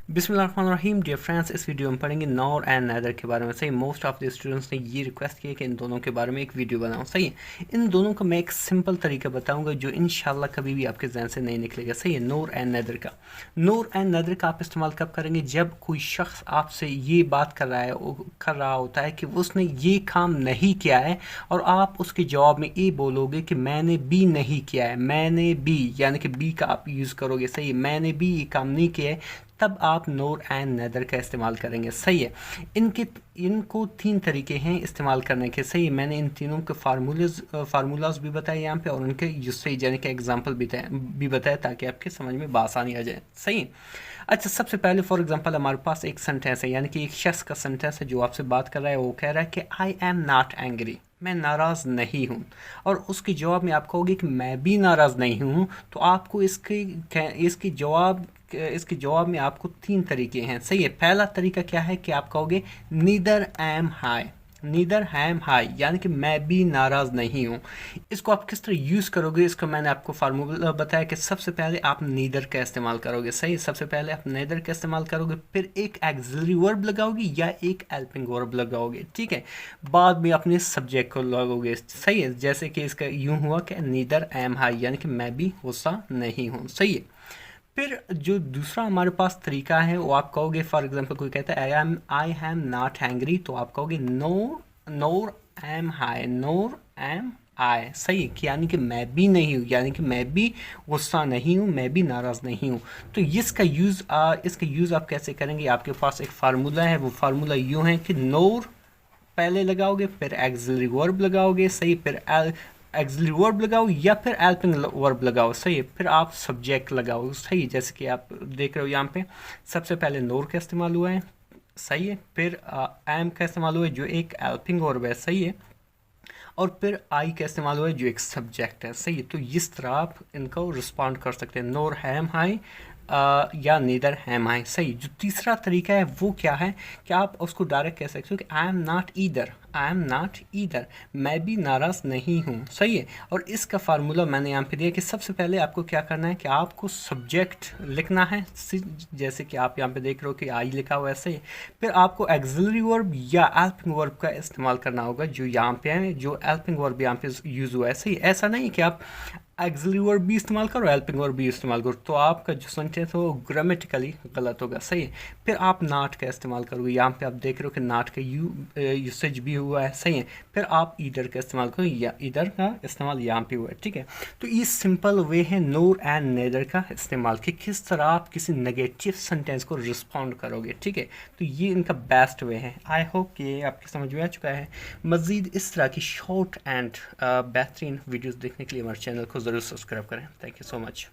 बिस्मिल्लाहिर्रहमानिर्रहीम dear friends, इस video में पढ़ेंगे नॉर एंड नैदर के बारे में। सही, मोस्ट ऑफ द स्टूडेंट्स ने ये रिक्वेस्ट की है कि इन दोनों के बारे में एक वीडियो बनाऊं। सही है, इन दोनों का मैं एक सिंपल तरीका बताऊंगा जो इंशाल्लाह कभी भी आपके जहन से नहीं निकलेगा। सही है, नॉर एंड नैदर का। नॉर एंड नैदर का आप इस्तेमाल कब करेंगे? जब कोई शख्स आपसे ये बात कर रहा होता है कि उसने ये काम नहीं किया है और आप उसके जवाब में ए बोलोगे कि मैंने बी नहीं किया है, मैंने बी, यानी कि बी का आप यूज़ करोगे। सही है, मैंने बी ये काम नहीं किया है, तब आप नोर एंड नैदर का इस्तेमाल करेंगे। सही है, इनको तीन तरीके हैं इस्तेमाल करने के। सही है, मैंने इन तीनों के फार्मूलाज भी बताए यहाँ पे और उनके यूसेज यानी कि एग्जांपल भी बताए ताकि आपके समझ में बआसानी आ जाए। सही है, अच्छा, सबसे पहले फॉर एग्जांपल हमारे पास एक सेंटेंस है, यानी कि एक शख्स का सेंटेंस है जो आपसे बात कर रहा है। वो कह रहा है कि आई एम नॉट एंग्री, मैं नाराज़ नहीं हूँ, और उसके जवाब में आप कहोगे कि मैं भी नाराज़ नहीं हूँ। तो आपको इसके जवाब में आपको तीन तरीके हैं। सही है, पहला तरीका क्या है कि आप कहोगे नीदर एम हाई, नीदर हैम हाई, यानी कि मैं भी नाराज़ नहीं हूँ। इसको आप किस तरह यूज़ करोगे, इसको मैंने आपको फार्मूला बताया कि सबसे पहले आप नीदर का इस्तेमाल करोगे। सही, सबसे पहले आप नीदर का इस्तेमाल करोगे, फिर एक एक्सिलरी वर्ब लगाओगे या एक हेल्पिंग वर्ब लगाओगे। ठीक है, बाद में अपने सब्जेक्ट को लगाओगे। सही है, जैसे कि इसका यूँ हुआ कि नीदर एम हाई, यानी कि मैं भी गुस्सा नहीं हूँ। सही है, फिर जो दूसरा हमारे पास तरीका है वो आप कहोगे, फॉर एग्जांपल कोई कहता है आई एम नॉट हैंग्री, तो आप कहोगे नोर एम हाई, नोर एम आई। सही है, यानी कि मैं भी नहीं हूँ, यानी कि मैं भी गुस्सा नहीं हूँ, मैं भी नाराज़ नहीं हूँ। तो इसका यूज़ आप कैसे करेंगे? आपके पास एक फार्मूला है, वो फार्मूला यूँ है कि नोर पहले लगाओगे, फिर एक्सिलरी वर्ब लगाओगे। सही, फिर एक्सिलरी वर्ब लगाओ या फिर हेल्पिंग वर्ब लगाओ। सही है, फिर आप सब्जेक्ट लगाओ। सही, जैसे कि आप देख रहे हो यहाँ पे सबसे पहले नोर का इस्तेमाल हुआ है। सही है, फिर एम का इस्तेमाल हुआ है जो एक हेल्पिंग वर्ब है। सही है, और फिर आई का इस्तेमाल हुआ है जो एक सब्जेक्ट है। सही है, तो इस तरह आप इनको रिस्पॉन्ड कर सकते हैं, नोर हैम हाई या नीदर हैम आई। सही, जो तीसरा तरीका है वो क्या है कि आप उसको डायरेक्ट कह सकते हो कि I am not either, I am not either, मैं भी नाराज़ नहीं हूँ। सही है, और इसका फार्मूला मैंने यहाँ पे दिया कि सबसे पहले आपको क्या करना है कि आपको सब्जेक्ट लिखना है, जैसे कि आप यहाँ पे देख रहे हो कि आई लिखा हुआ है। सही, फिर आपको एक्सिलरी वर्ब या हेल्पिंग वर्ब का इस्तेमाल करना होगा जो यहाँ पे है, जो हेल्पिंग वर्ब यहाँ पे यूज़ हुआ है। सही, ऐसा नहीं कि आप एक्सिलरी वर्ब भी इस्तेमाल करो, हेल्पिंग वर्ब भी इस्तेमाल करो, तो आपका जो सेंटेंस है वो ग्रामेटिकली गलत होगा। सही है, फिर आप नॉट का इस्तेमाल करोगे, यहाँ पे आप देख रहे हो कि नॉट का यूसेज भी हुआ है। सही है, फिर आप ईदर का इस्तेमाल करो या ईदर का इस्तेमाल यहाँ पे हुआ है। ठीक है, तो ये सिंपल वे है नोर एंड नेदर का इस्तेमाल कि किस तरह आप किसी नेगेटिव सेंटेंस को रिस्पॉन्ड करोगे। ठीक है, तो ये इनका बेस्ट वे है। आई होप कि ये आपकी समझ में आ चुका है। मज़ीद इस तरह की शॉर्ट एंड बेहतरीन वीडियोज़ देखने के लिए हमारे चैनल को ज़रूर सब्सक्राइब करें। Thank you so much.